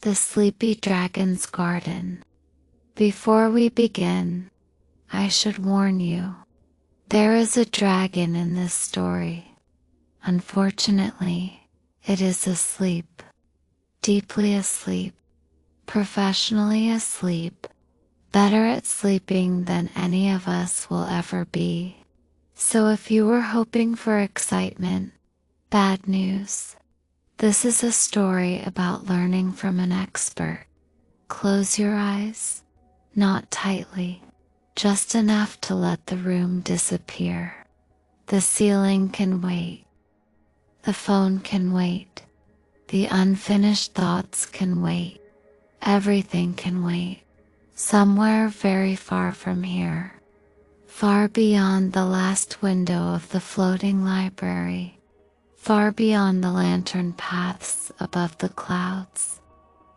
The Sleepy Dragon's Garden. Before we begin, I should warn you, there is a dragon in this story. Unfortunately, it is asleep, deeply asleep, professionally asleep, better at sleeping than any of us will ever be. So if you were hoping for excitement, bad news. This is a story about learning from an expert. Close your eyes, not tightly, just enough to let the room disappear. The ceiling can wait. The phone can wait. The unfinished thoughts can wait. Everything can wait. Somewhere very far from here, far beyond the last window of the floating library, far beyond the lantern paths above the clouds,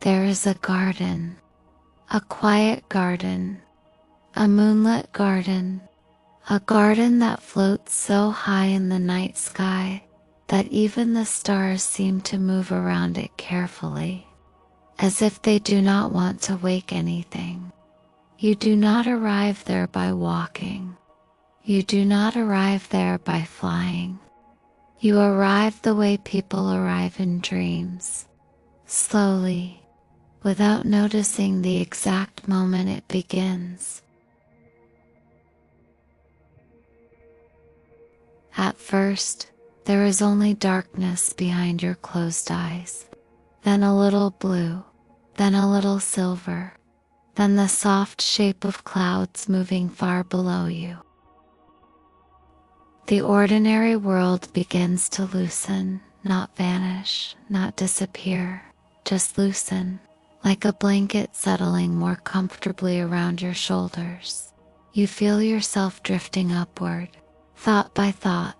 there is a garden, a quiet garden, a moonlit garden, a garden that floats so high in the night sky that even the stars seem to move around it carefully, as if they do not want to wake anything. You do not arrive there by walking. You do not arrive there by flying. You arrive the way people arrive in dreams, slowly, without noticing the exact moment it begins. At first, there is only darkness behind your closed eyes, then a little blue, then a little silver, then the soft shape of clouds moving far below you. The ordinary world begins to loosen, not vanish, not disappear, just loosen, like a blanket settling more comfortably around your shoulders. You feel yourself drifting upward, thought by thought,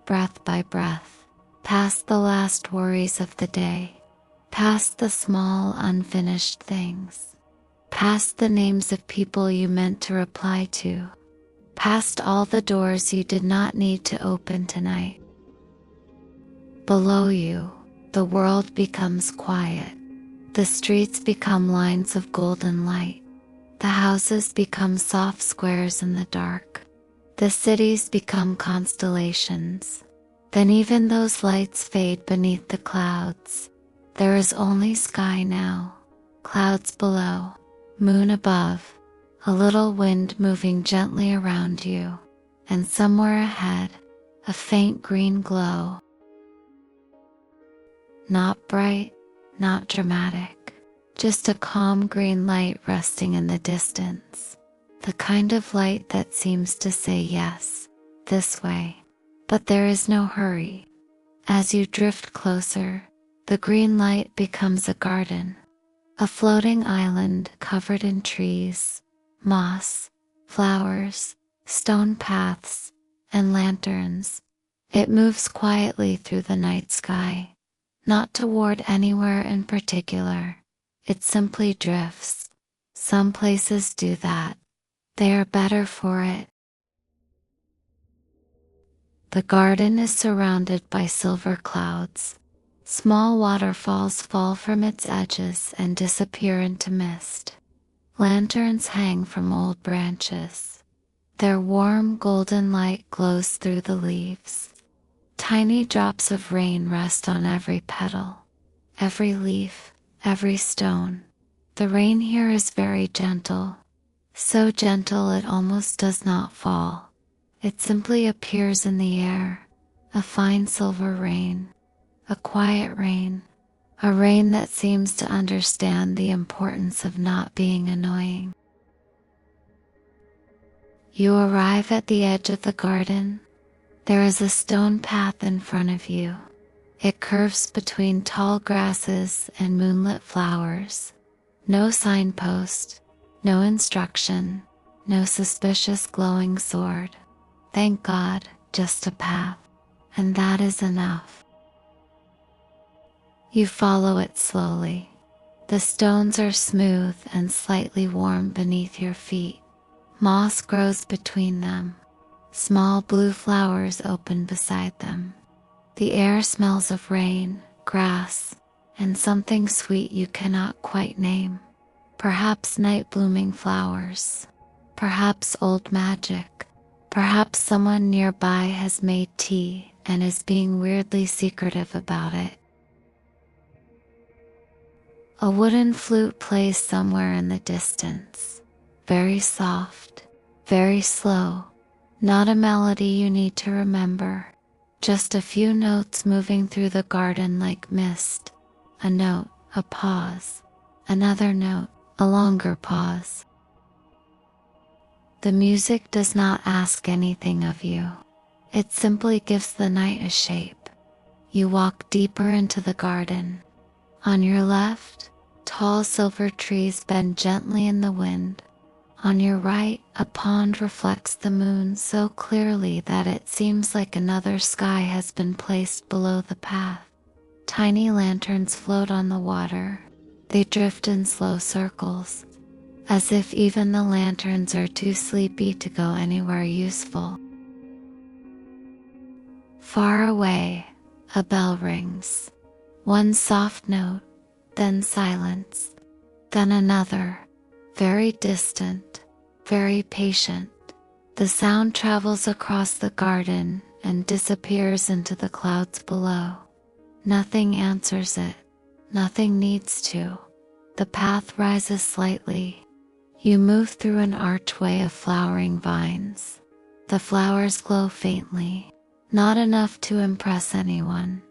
breath by breath, past the last worries of the day, past the small unfinished things, past the names of people you meant to reply to, past all the doors you did not need to open tonight. Below you, the world becomes quiet. The streets become lines of golden light. The houses become soft squares in the dark. The cities become constellations. Then even those lights fade beneath the clouds. There is only sky now, clouds below, moon above, a little wind moving gently around you, and somewhere ahead, a faint green glow. Not bright, not dramatic, just a calm green light resting in the distance. The kind of light that seems to say yes, this way. But there is no hurry. As you drift closer, the green light becomes a garden, a floating island covered in trees, moss, flowers, stone paths, and lanterns. It moves quietly through the night sky, not toward anywhere in particular. It simply drifts. Some places do that. They are better for it. The garden is surrounded by silver clouds. Small waterfalls fall from its edges and disappear into mist. Lanterns hang from old branches. Their warm golden light glows through the leaves. Tiny drops of rain rest on every petal, every leaf, every stone. The rain here is very gentle, so gentle it almost does not fall. It simply appears in the air, a fine silver rain, a quiet rain, a rain that seems to understand the importance of not being annoying. You arrive at the edge of the garden. There is a stone path in front of you. It curves between tall grasses and moonlit flowers. No signpost, no instruction, no suspicious glowing sword. Thank God, just a path, and that is enough. You follow it slowly. The stones are smooth and slightly warm beneath your feet. Moss grows between them. Small blue flowers open beside them. The air smells of rain, grass, and something sweet you cannot quite name. Perhaps night blooming flowers. Perhaps old magic. Perhaps someone nearby has made tea and is being weirdly secretive about it. A wooden flute plays somewhere in the distance. Very soft, very slow. Not a melody you need to remember. Just a few notes moving through the garden like mist. A note, a pause. Another note, a longer pause. The music does not ask anything of you. It simply gives the night a shape. You walk deeper into the garden. On your left, tall silver trees bend gently in the wind. On your right, a pond reflects the moon so clearly that it seems like another sky has been placed below the path. Tiny lanterns float on the water. They drift in slow circles, as if even the lanterns are too sleepy to go anywhere useful. Far away, a bell rings. One soft note, then silence, then another, very distant, very patient. The sound travels across the garden and disappears into the clouds below. Nothing answers it. Nothing needs to. The path rises slightly. You move through an archway of flowering vines. The flowers glow faintly, not enough to impress anyone,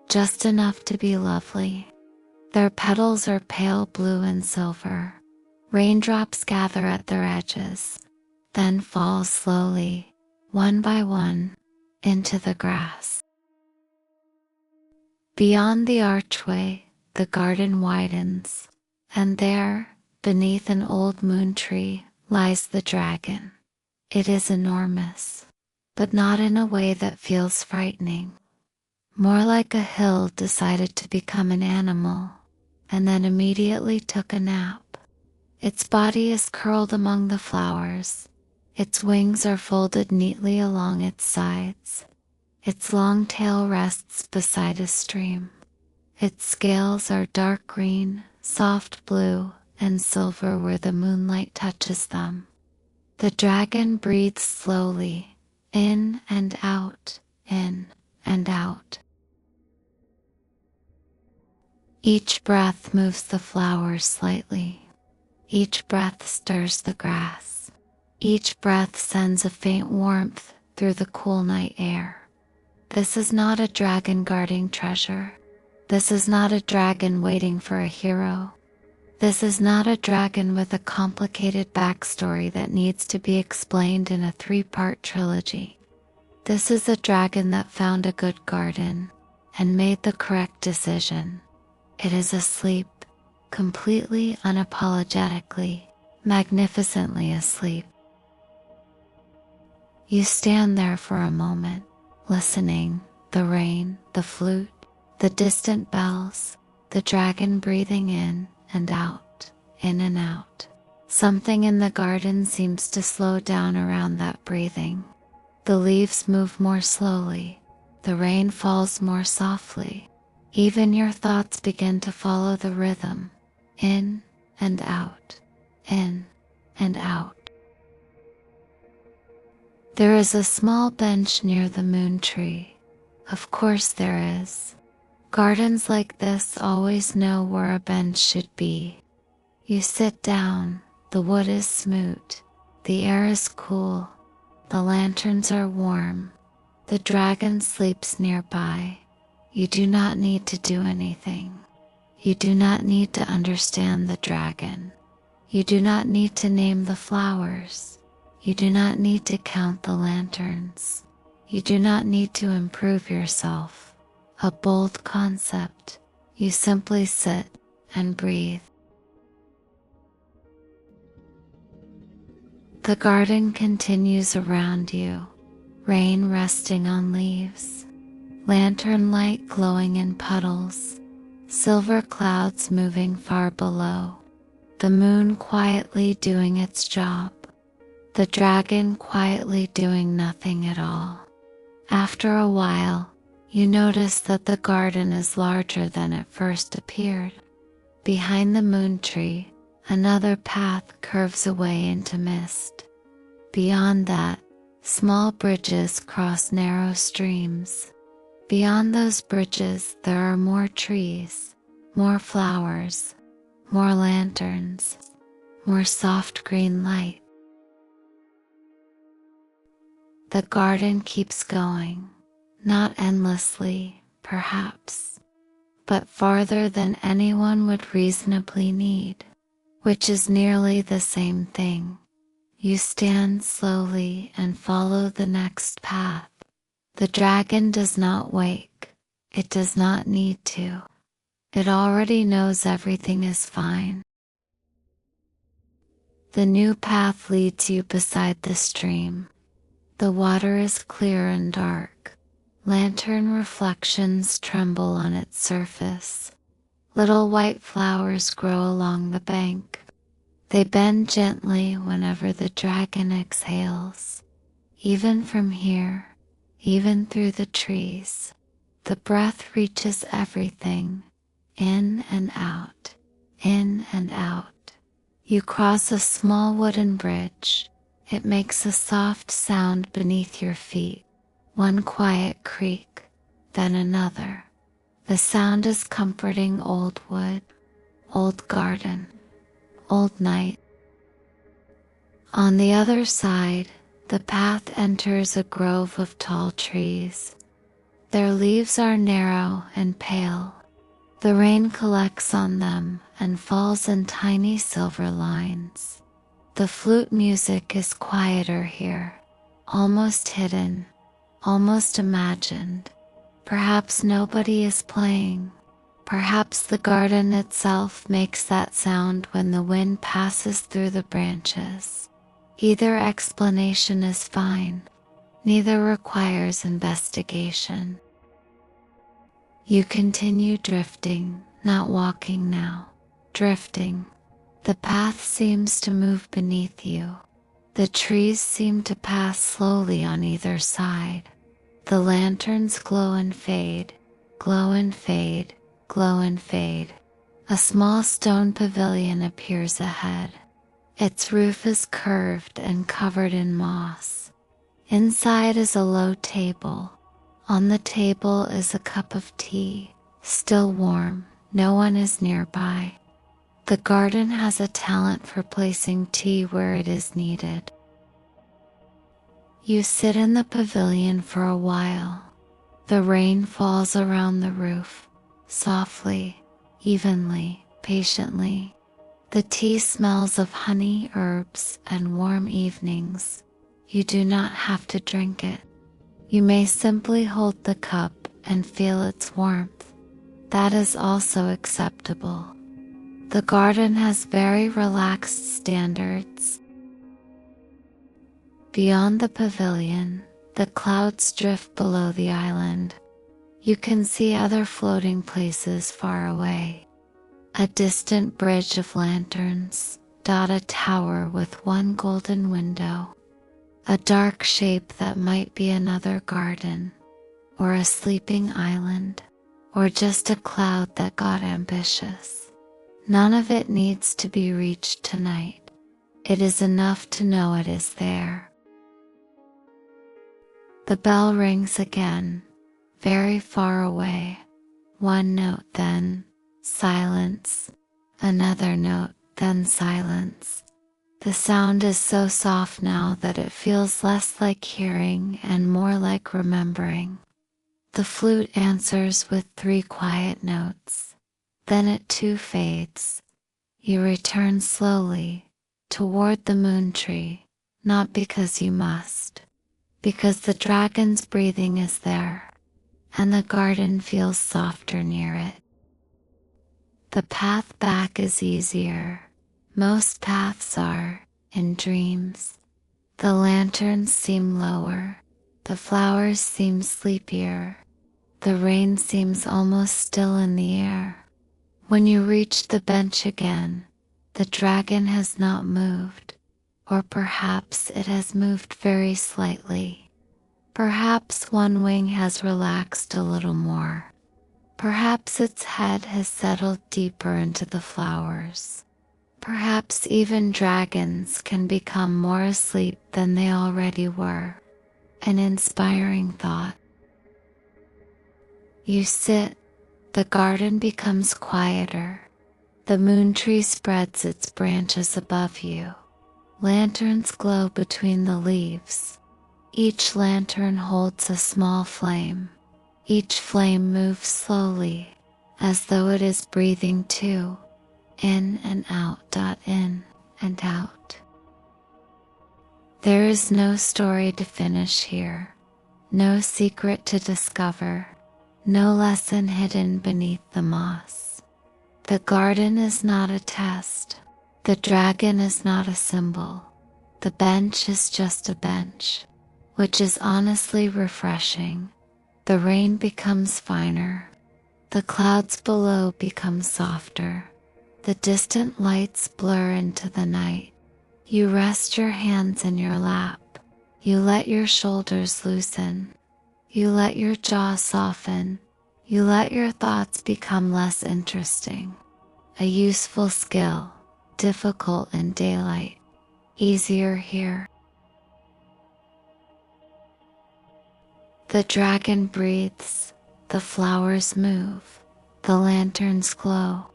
just enough to be lovely. Their petals are pale blue and silver. Raindrops gather at their edges, then fall slowly, one by one, into the grass. Beyond the archway, the garden widens, and there, beneath an old moon tree, lies the dragon. It is enormous, but not in a way that feels frightening. More like a hill decided to become an animal, and then immediately took a nap. Its body is curled among the flowers. Its wings are folded neatly along its sides. Its long tail rests beside a stream. Its scales are dark green, soft blue, and silver where the moonlight touches them. The dragon breathes slowly, in and out, in and out. Each breath moves the flowers slightly. Each breath stirs the grass. Each breath sends a faint warmth through the cool night air. This is not a dragon guarding treasure. This is not a dragon waiting for a hero. This is not a dragon with a complicated backstory that needs to be explained in a 3-part trilogy. This is a dragon that found a good garden and made the correct decision. It is asleep, completely unapologetically, magnificently asleep. You stand there for a moment, listening, the rain, the flute, the distant bells, the dragon breathing in and out, in and out. Something in the garden seems to slow down around that breathing. The leaves move more slowly, the rain falls more softly. Even your thoughts begin to follow the rhythm, in and out, in and out. There is a small bench near the moon tree. Of course there is. Gardens like this always know where a bench should be. You sit down, the wood is smooth, the air is cool, the lanterns are warm, the dragon sleeps nearby. You do not need to do anything. You do not need to understand the dragon. You do not need to name the flowers. You do not need to count the lanterns. You do not need to improve yourself. A bold concept. You simply sit and breathe. The garden continues around you, rain resting on leaves, lantern light glowing in puddles, silver clouds moving far below, the moon quietly doing its job, the dragon quietly doing nothing at all. After a while, You notice that the garden is larger than it first appeared. Behind the moon tree, another path curves away into mist. Beyond that, small bridges cross narrow streams. Beyond those bridges, there are more trees, more flowers, more lanterns, more soft green light. The garden keeps going, not endlessly, perhaps, but farther than anyone would reasonably need, which is nearly the same thing. You stand slowly and follow the next path. The dragon does not wake. It does not need to. It already knows everything is fine. The new path leads you beside the stream. The water is clear and dark. Lantern reflections tremble on its surface. Little white flowers grow along the bank. They bend gently whenever the dragon exhales. Even from here, even through the trees, the breath reaches everything, in and out, in and out. You cross a small wooden bridge. It makes a soft sound beneath your feet, one quiet creak, then another. The sound is comforting. Old wood, old garden, old night. On the other side, the path enters a grove of tall trees. Their leaves are narrow and pale. The rain collects on them and falls in tiny silver lines. The flute music is quieter here, almost hidden, almost imagined. Perhaps nobody is playing. Perhaps the garden itself makes that sound when the wind passes through the branches. Either explanation is fine. Neither requires investigation. You continue drifting, not walking now, drifting. The path seems to move beneath you. The trees seem to pass slowly on either side. The lanterns glow and fade, glow and fade, glow and fade. A small stone pavilion appears ahead. Its roof is curved and covered in moss. Inside is a low table. On the table is a cup of tea, still warm. No one is nearby. The garden has a talent for placing tea where it is needed. You sit in the pavilion for a while. The rain falls around the roof, softly, evenly, patiently. The tea smells of honey, herbs, and warm evenings. You do not have to drink it. You may simply hold the cup and feel its warmth. That is also acceptable. The garden has very relaxed standards. Beyond the pavilion, the clouds drift below the island. You can see other floating places far away. A distant bridge of lanterns dot a tower with one golden window. A dark shape that might be another garden, or a sleeping island, or just a cloud that got ambitious. None of it needs to be reached tonight. It is enough to know it is there. The bell rings again, very far away. One note, then silence. Another note, then silence. The sound is so soft now that it feels less like hearing and more like remembering. The flute answers with 3 quiet notes. Then it too fades. You return slowly toward the moon tree, not because you must, because the dragon's breathing is there, and the garden feels softer near it. The path back is easier. Most paths are, in dreams. The lanterns seem lower. The flowers seem sleepier. The rain seems almost still in the air. When you reach the bench again, the dragon has not moved, or perhaps it has moved very slightly. Perhaps one wing has relaxed a little more. Perhaps its head has settled deeper into the flowers. Perhaps even dragons can become more asleep than they already were. An inspiring thought. You sit, the garden becomes quieter. The moon tree spreads its branches above you. Lanterns glow between the leaves. Each lantern holds a small flame. Each flame moves slowly, as though it is breathing too. In and out. In and out. There is no story to finish here. No secret to discover. No lesson hidden beneath the moss. The garden is not a test. The dragon is not a symbol. The bench is just a bench, which is honestly refreshing. The rain becomes finer. The clouds below become softer. The distant lights blur into the night. You rest your hands in your lap. You let your shoulders loosen. You let your jaw soften. You let your thoughts become less interesting. A useful skill, difficult in daylight, easier here. The dragon breathes, the flowers move, the lanterns glow,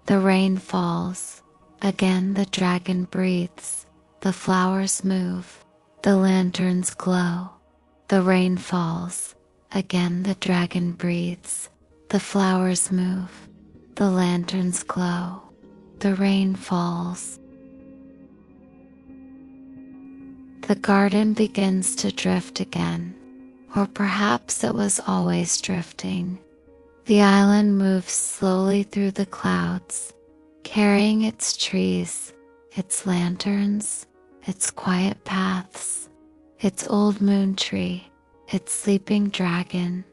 the rain falls. Again the dragon breathes, the flowers move, the lanterns glow, the rain falls. Again the dragon breathes, the flowers move, the lanterns glow, the rain falls. The garden begins to drift again, or perhaps it was always drifting. The island moves slowly through the clouds, carrying its trees, its lanterns, its quiet paths, its old moon tree, its sleeping dragon,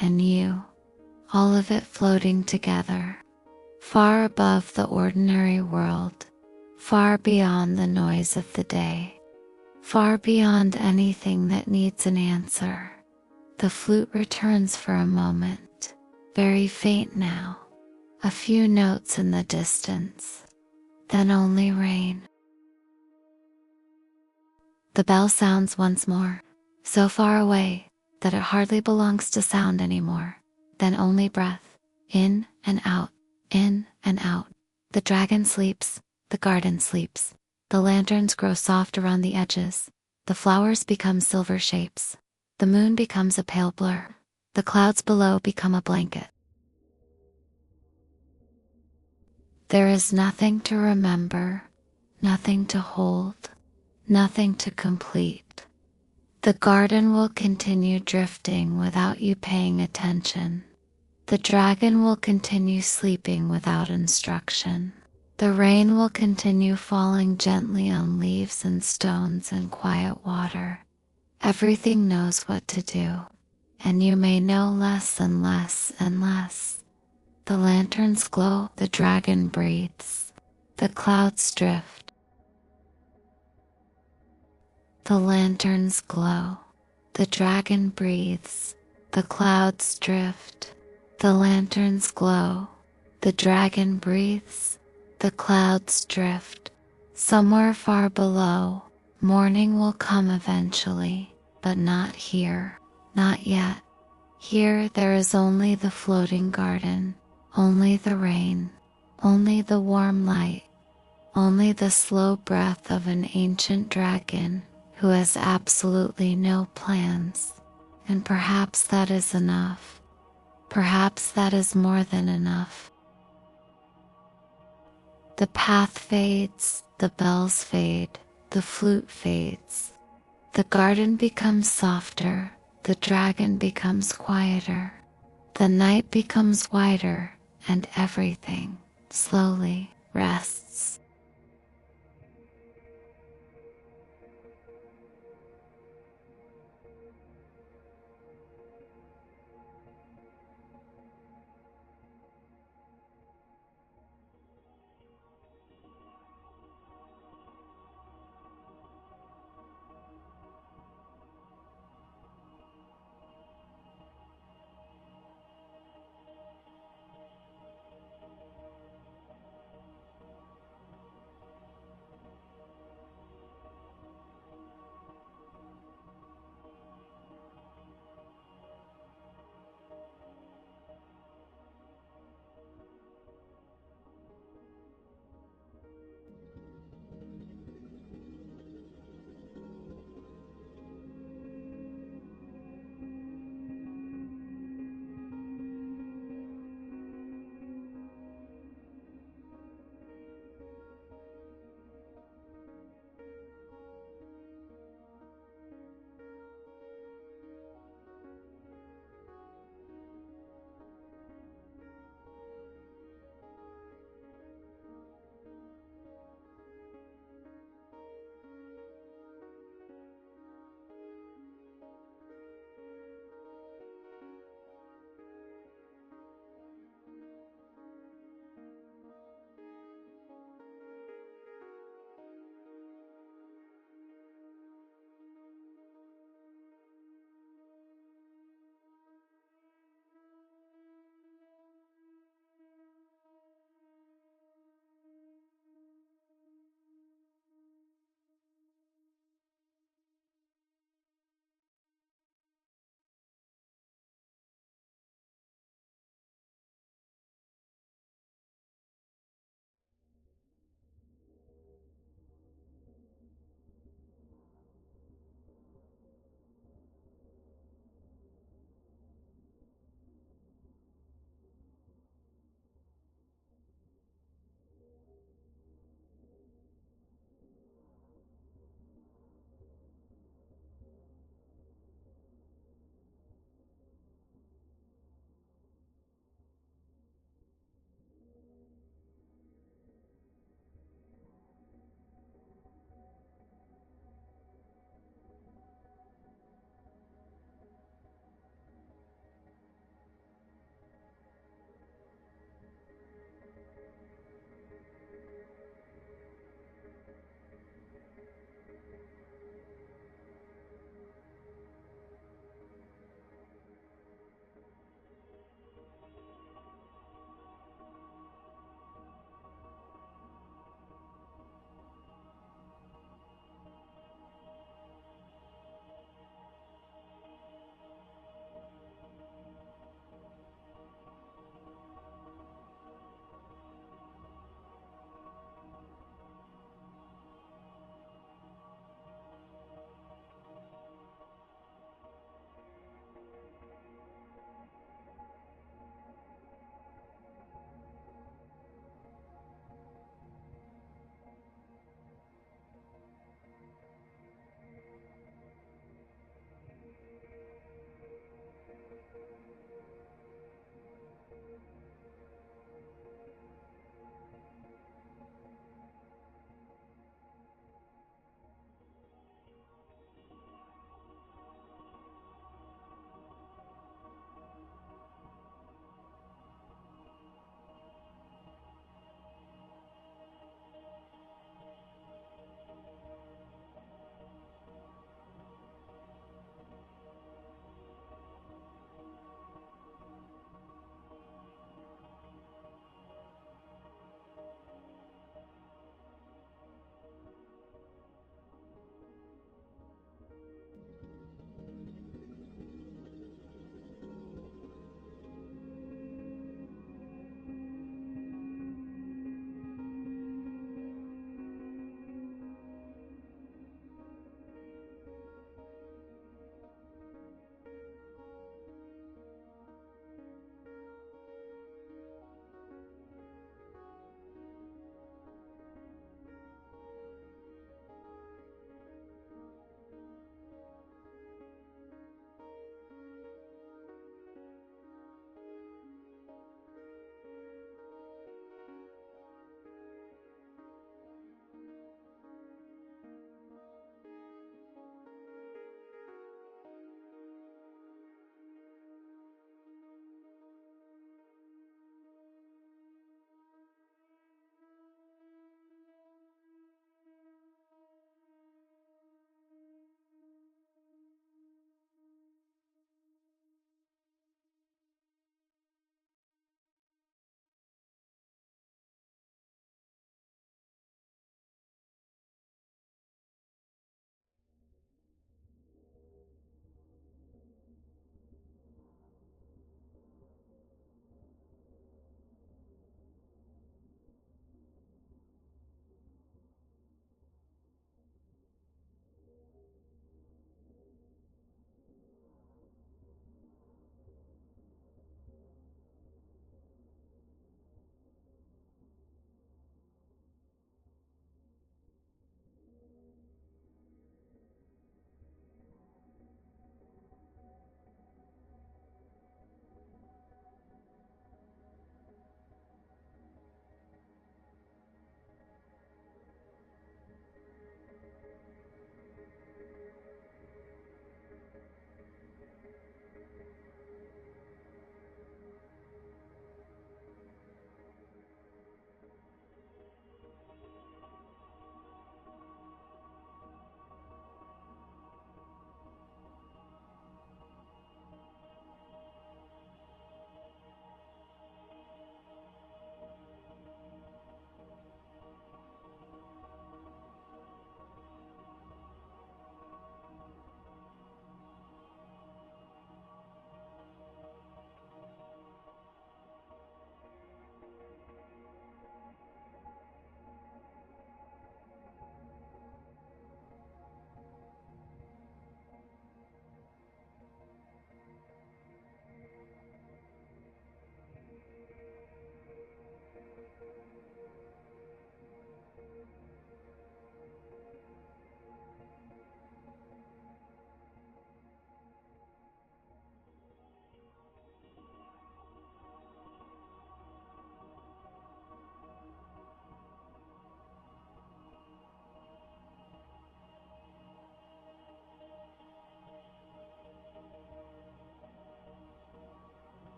and you, all of it floating together, far above the ordinary world, far beyond the noise of the day, far beyond anything that needs an answer. The flute returns for a moment, very faint now, a few notes in the distance, then only rain. The bell sounds once more, so far away that it hardly belongs to sound anymore, then only breath, in and out, in and out. The dragon sleeps, the garden sleeps, the lanterns grow soft around the edges, the flowers become silver shapes, the moon becomes a pale blur, the clouds below become a blanket. There is nothing to remember, nothing to hold, nothing to complete. The garden will continue drifting without you paying attention. The dragon will continue sleeping without instruction. The rain will continue falling gently on leaves and stones and quiet water. Everything knows what to do, and you may know less and less and less. The lanterns glow, the dragon breathes, the clouds drift. The lanterns glow, the dragon breathes, the clouds drift. The lanterns glow, the dragon breathes, the clouds drift. Somewhere far below, morning will come eventually, but not here, not yet. Here there is only the floating garden, only the rain, only the warm light, only the slow breath of an ancient dragon who has absolutely no plans. And perhaps that is enough. Perhaps that is more than enough. The path fades, the bells fade, the flute fades. The garden becomes softer, the dragon becomes quieter. The night becomes wider, and everything slowly rests.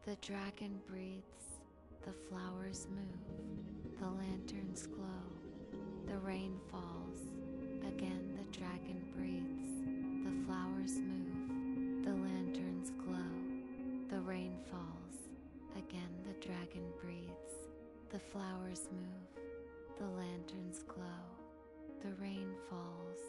The dragon breathes, the flowers move, the lanterns glow, the rain falls. Again the dragon breathes, the flowers move, the lanterns glow, the rain falls. Again the dragon breathes, the flowers move, the lanterns glow, the rain falls.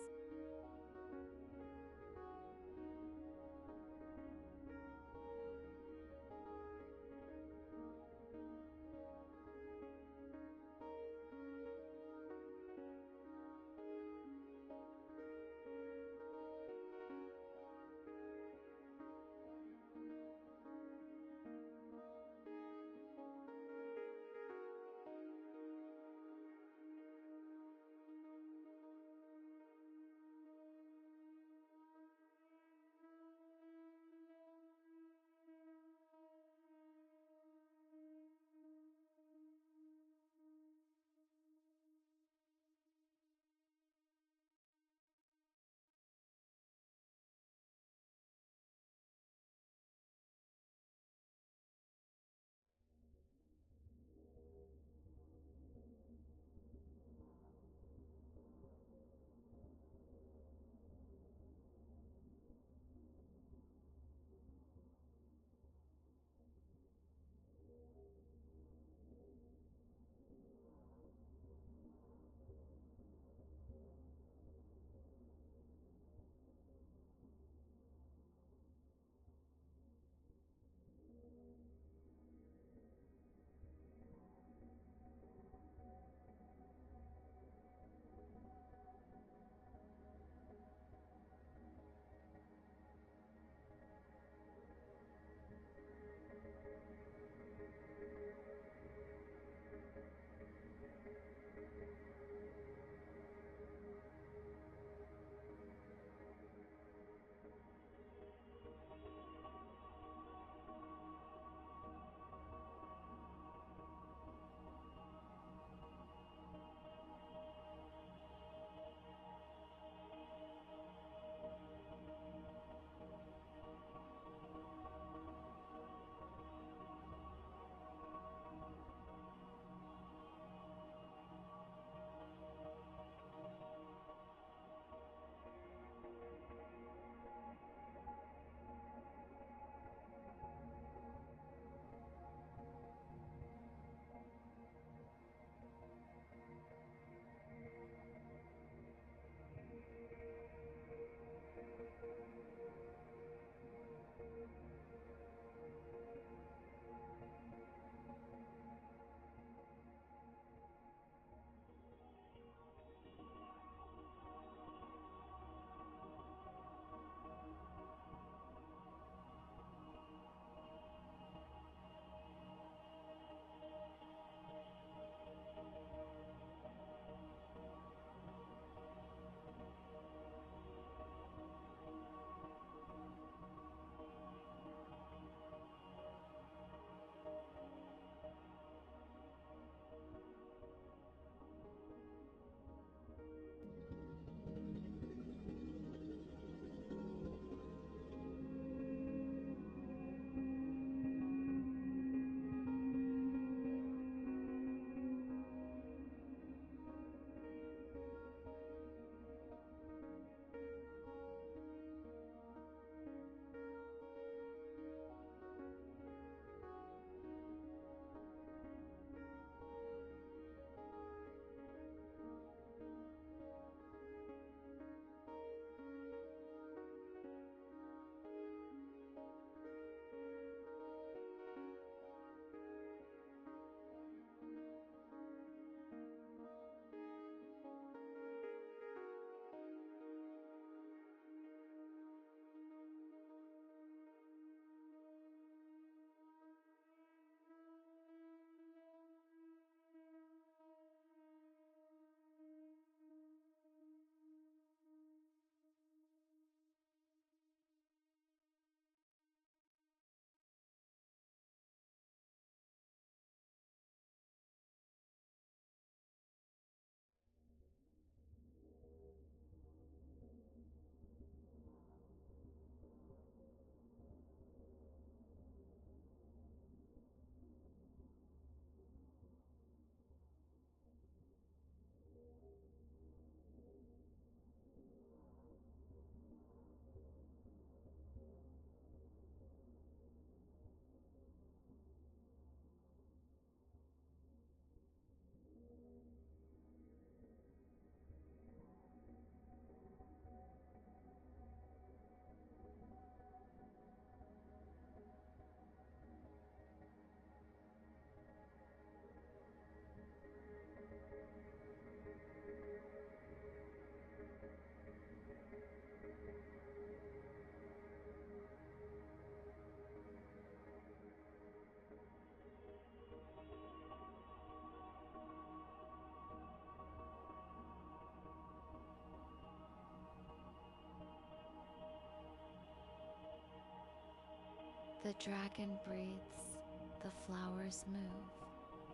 The dragon breathes, the flowers move,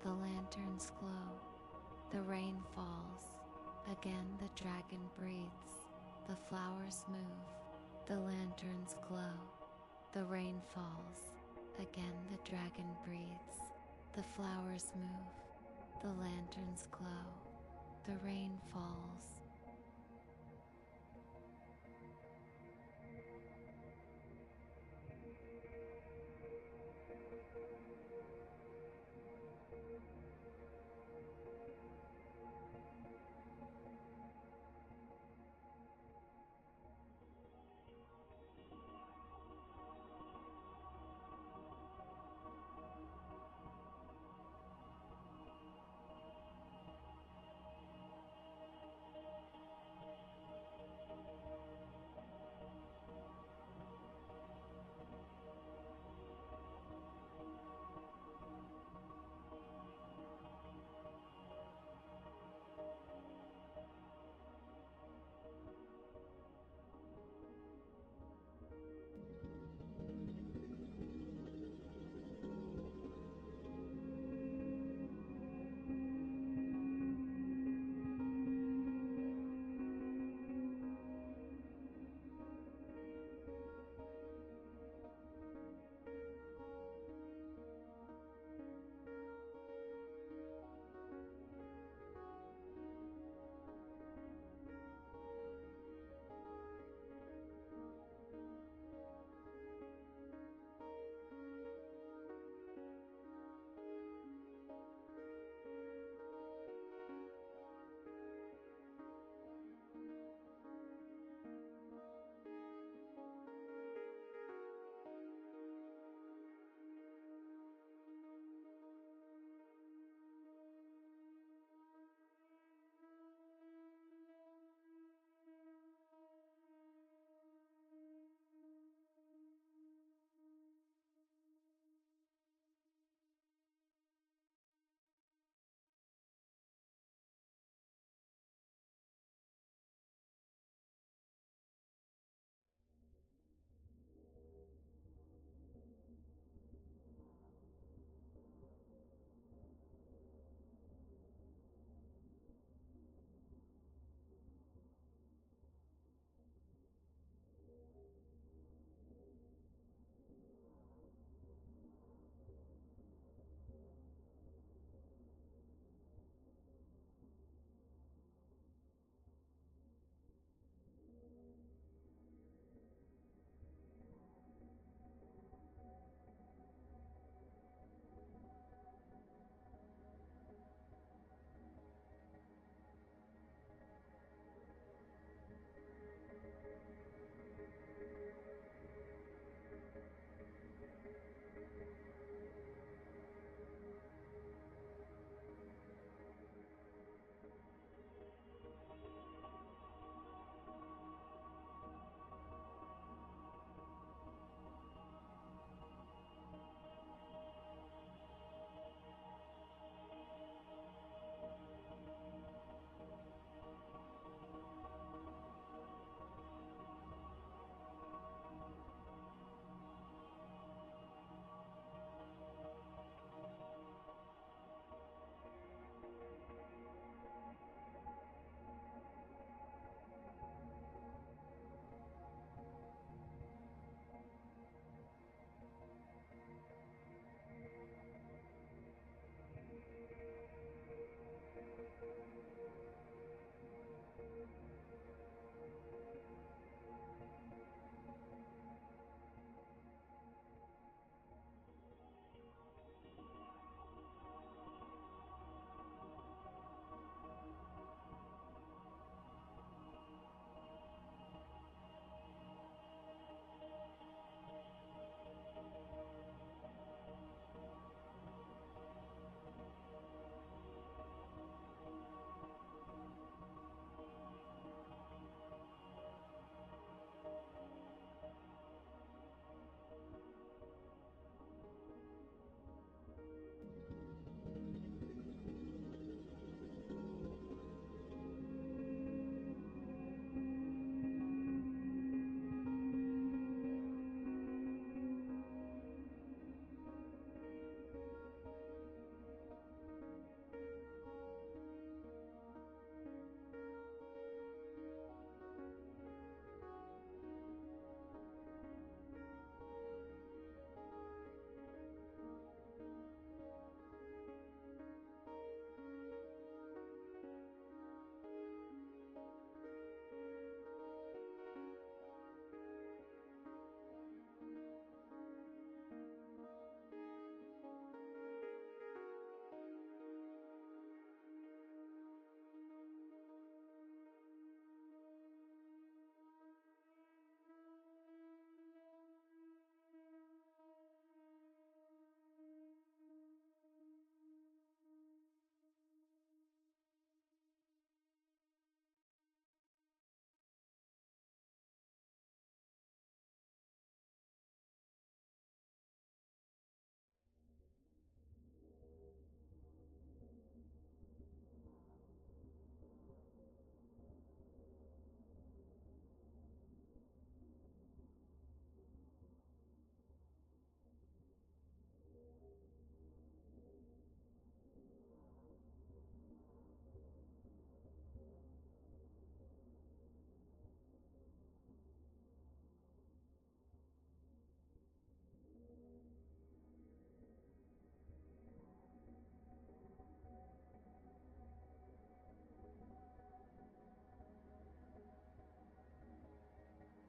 the lanterns glow, the rain falls. Again the dragon breathes, the flowers move, the lanterns glow, the rain falls. Again the dragon breathes, the flowers move, the lanterns glow, the rain falls.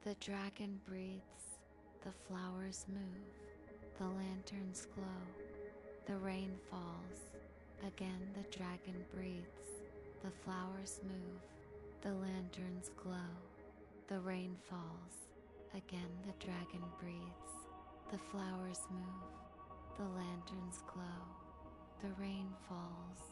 The dragon breathes, the flowers move, the lanterns glow, the rain falls. Again the dragon breathes, the flowers move, the lanterns glow, the rain falls. Again the dragon breathes, the flowers move, the lanterns glow, the rain falls.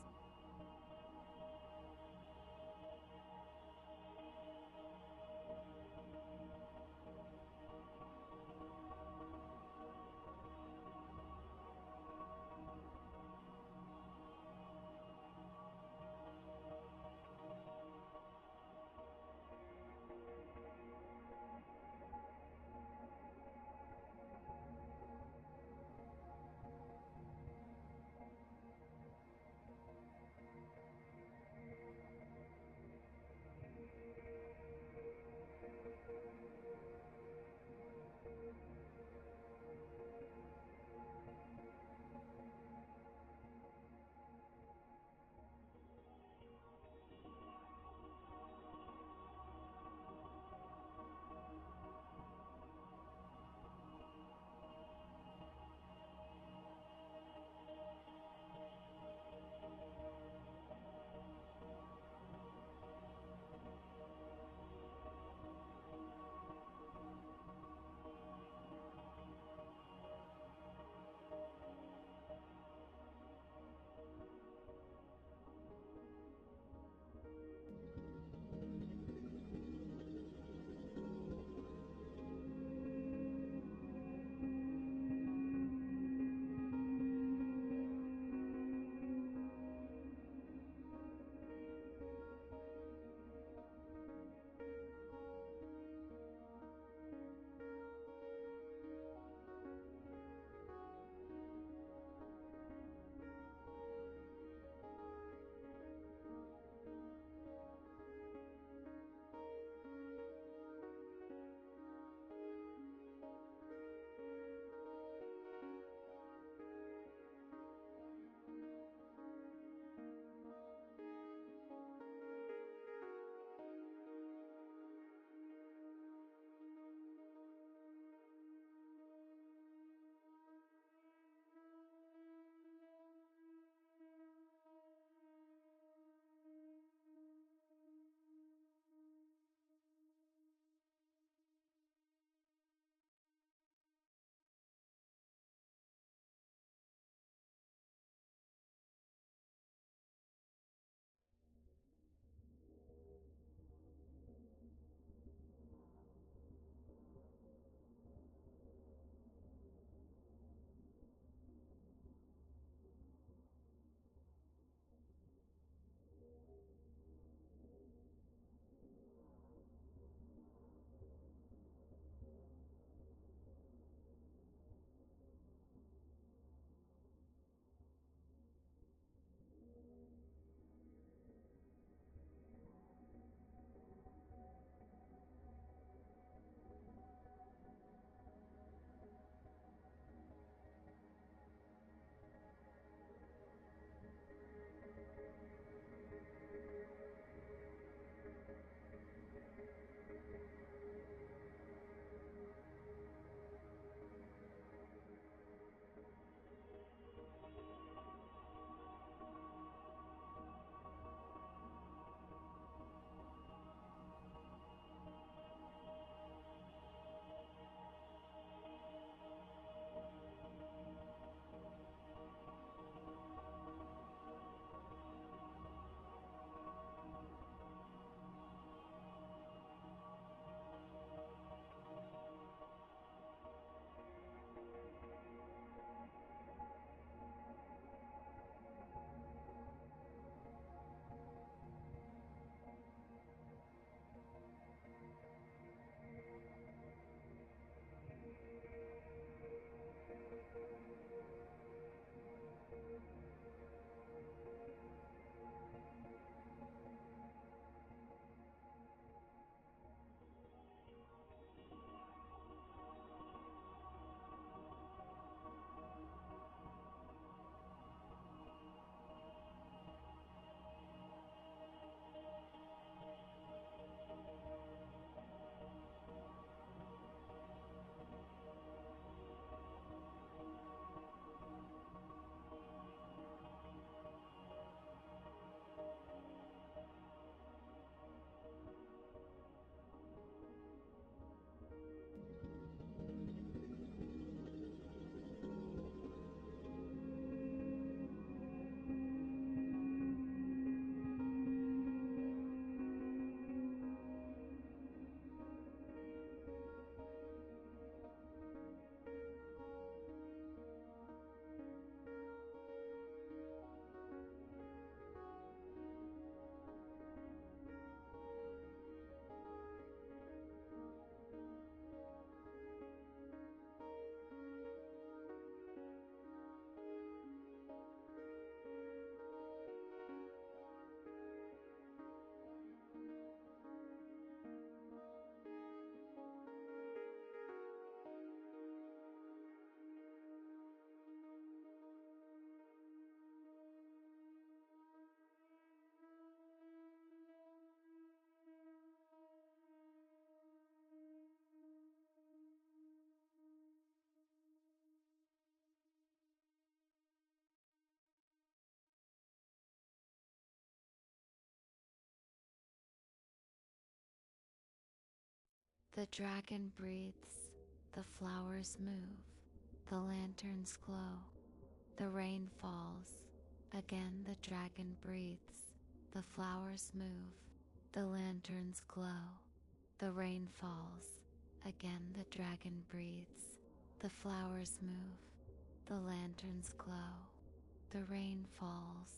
The dragon breathes, the flowers move, the lanterns glow, the rain falls. Again the dragon breathes, the flowers move, the lanterns glow, the rain falls. Again the dragon breathes, the flowers move, the lanterns glow, the rain falls.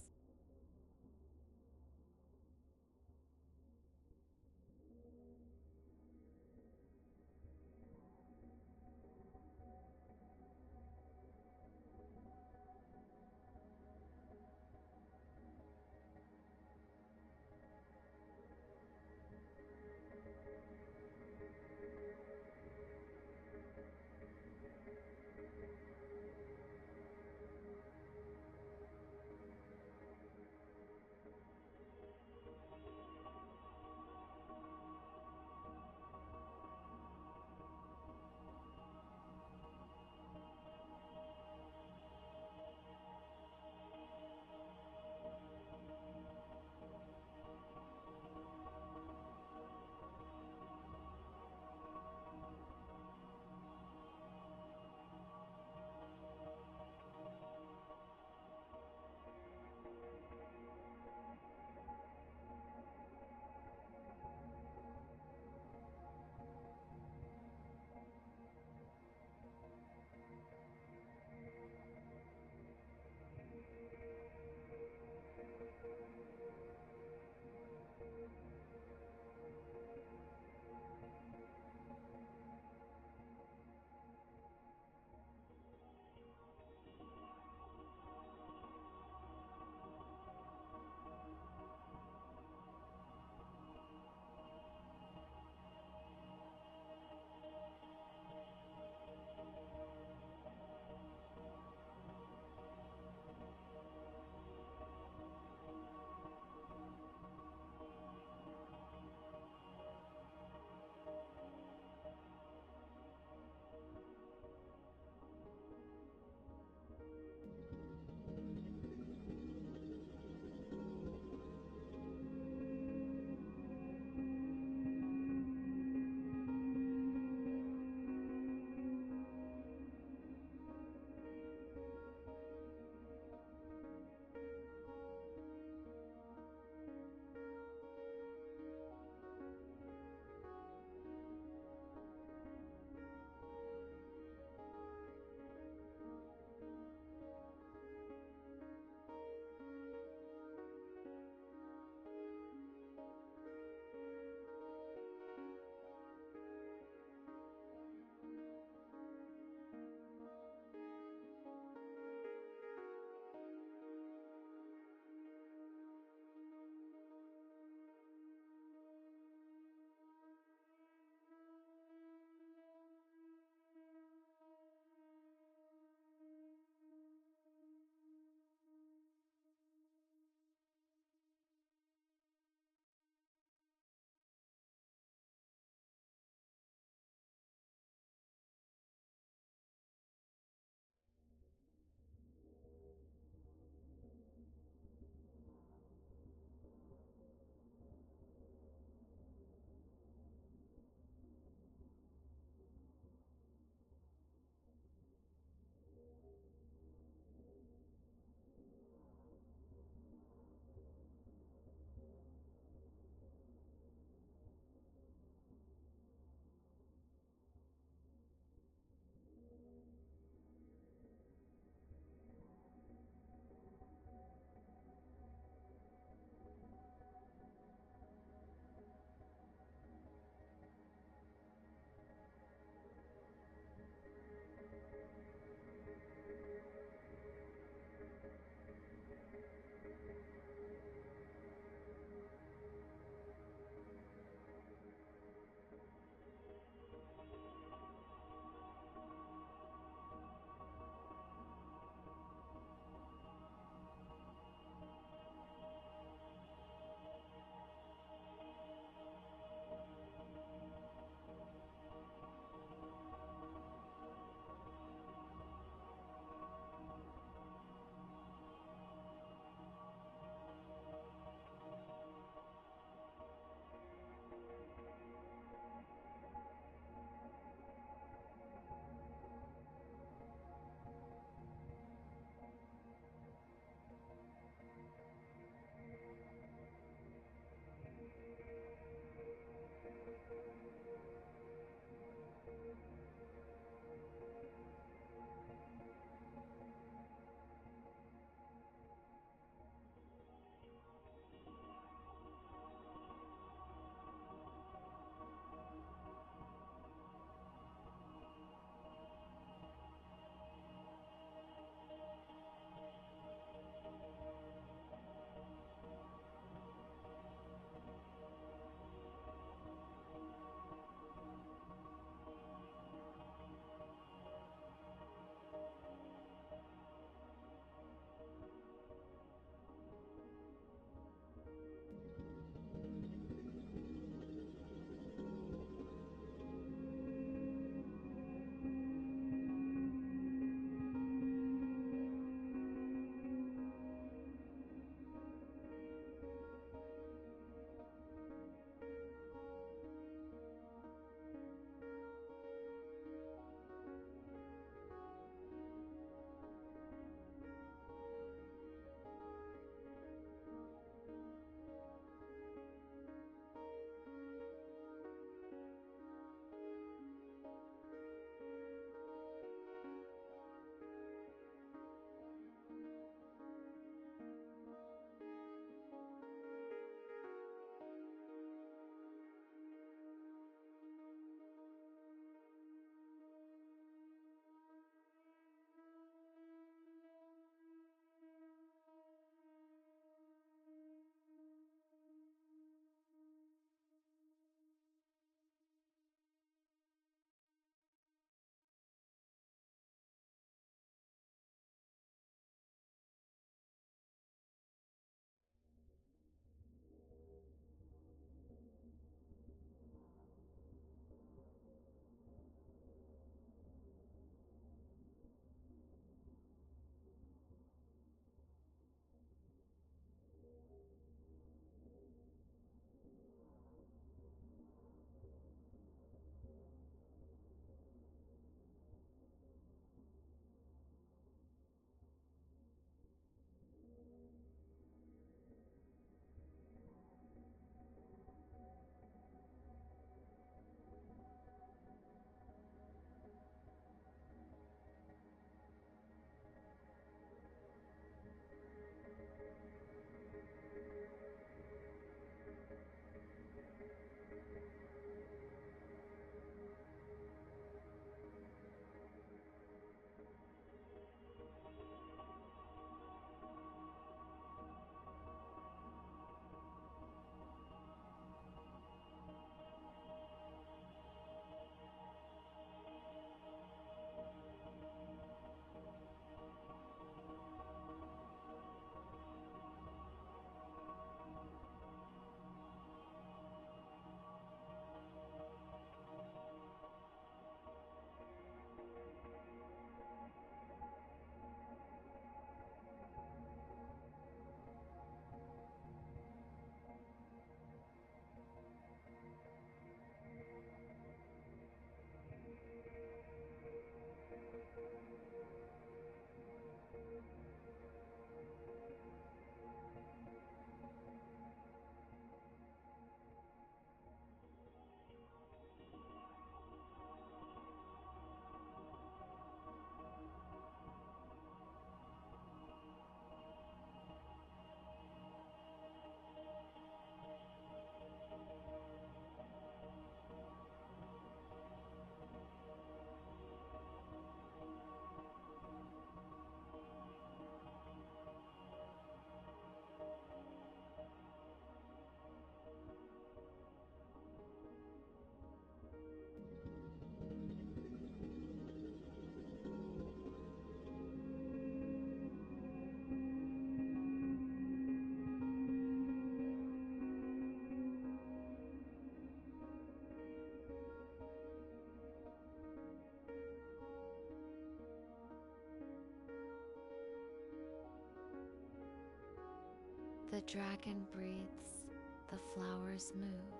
The dragon breathes, the flowers move,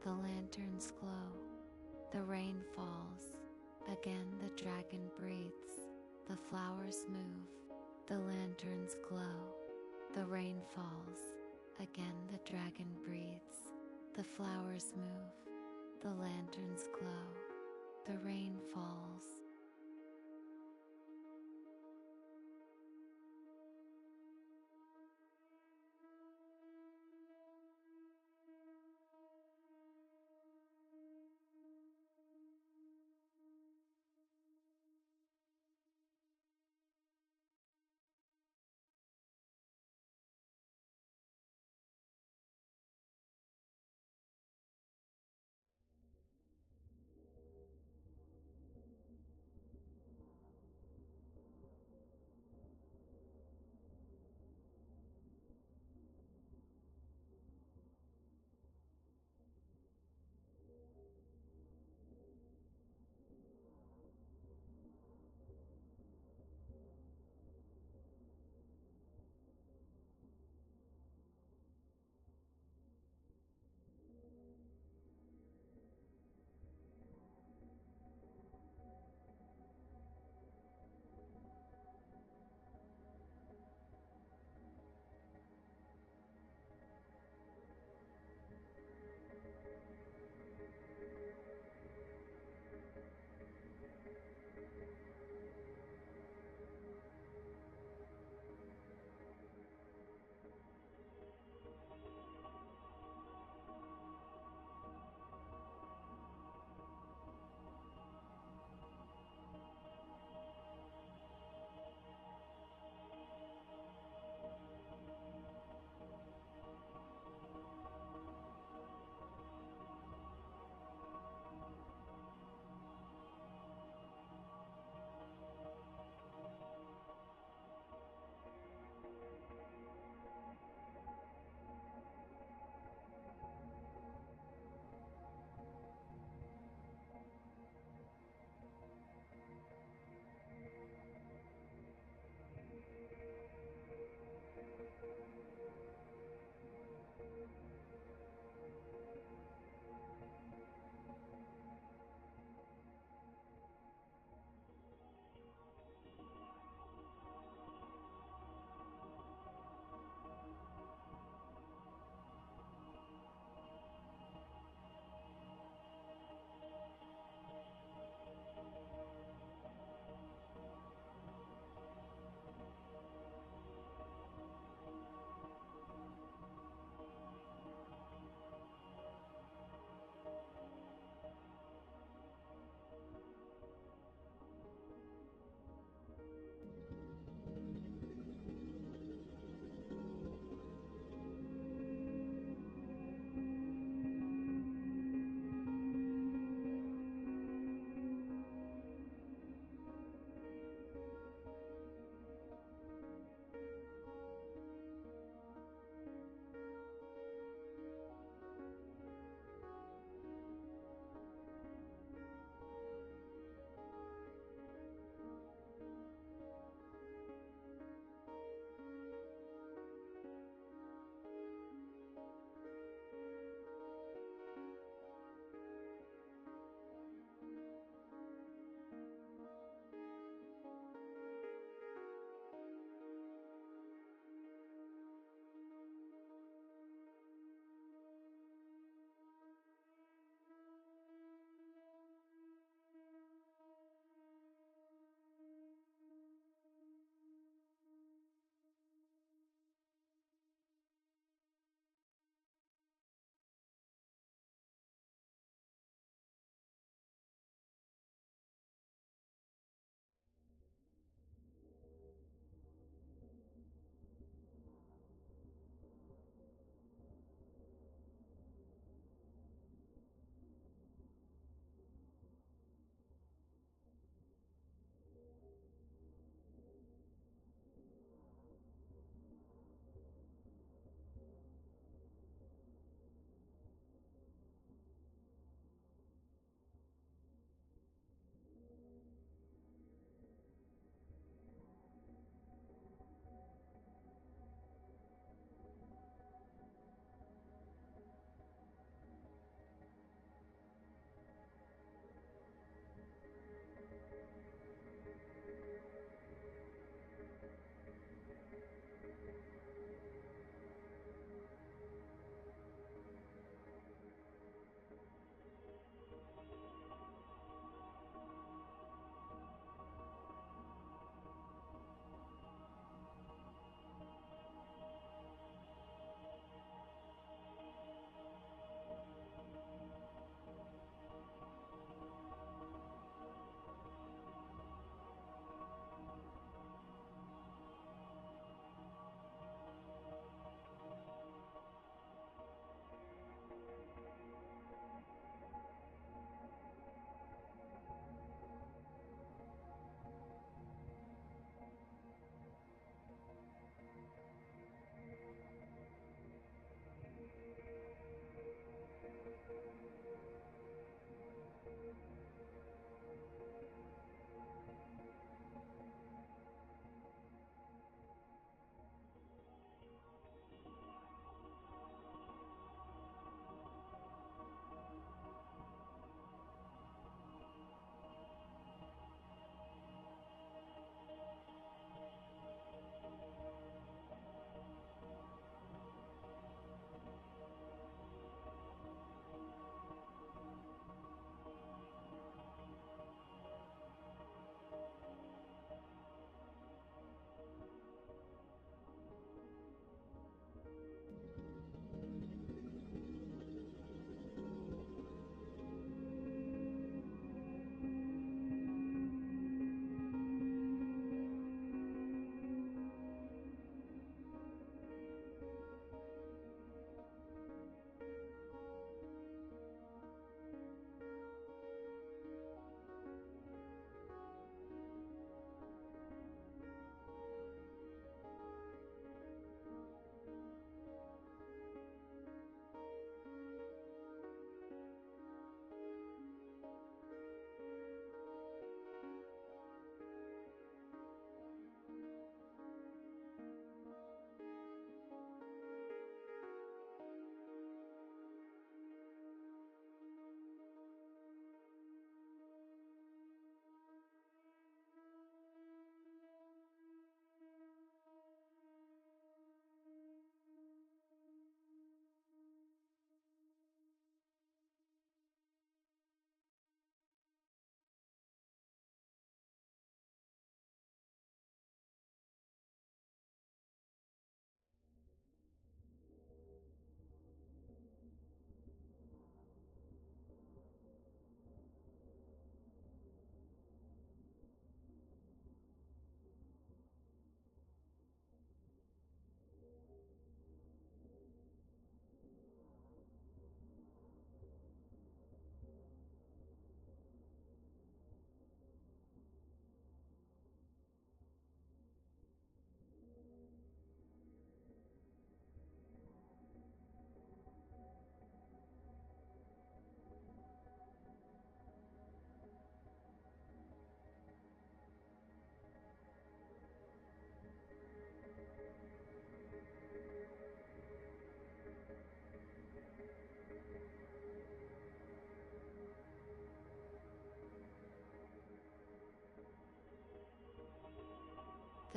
the lanterns glow, the rain falls. Again the dragon breathes, the flowers move, the lanterns glow, the rain falls. Again the dragon breathes, the flowers move, the lanterns glow, the rain falls.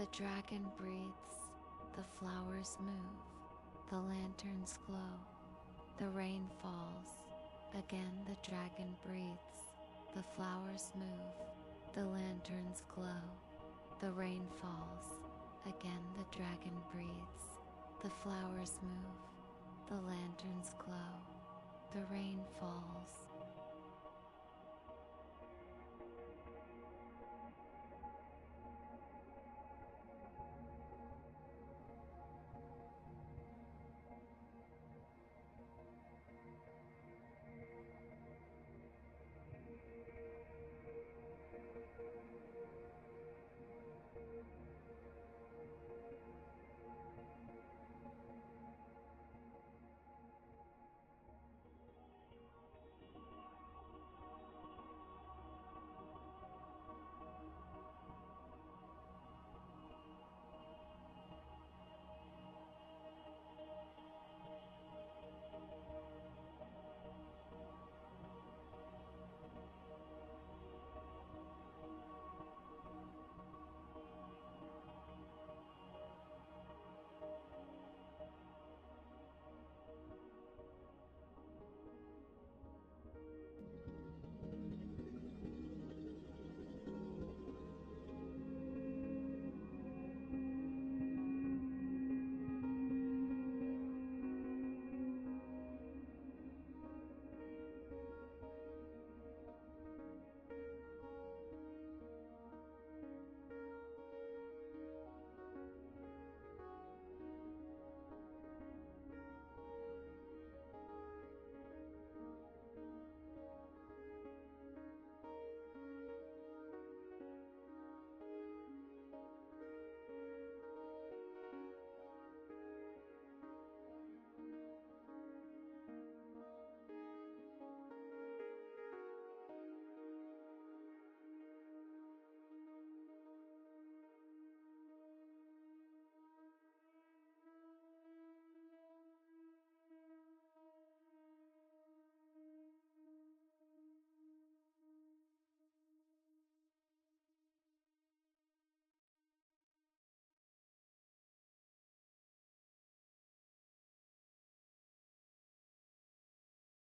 The dragon breathes, the flowers move, the lanterns glow, the rain falls. Again the dragon breathes, the flowers move, the lanterns glow, the rain falls. Again the dragon breathes, the flowers move, the lanterns glow, the rain falls.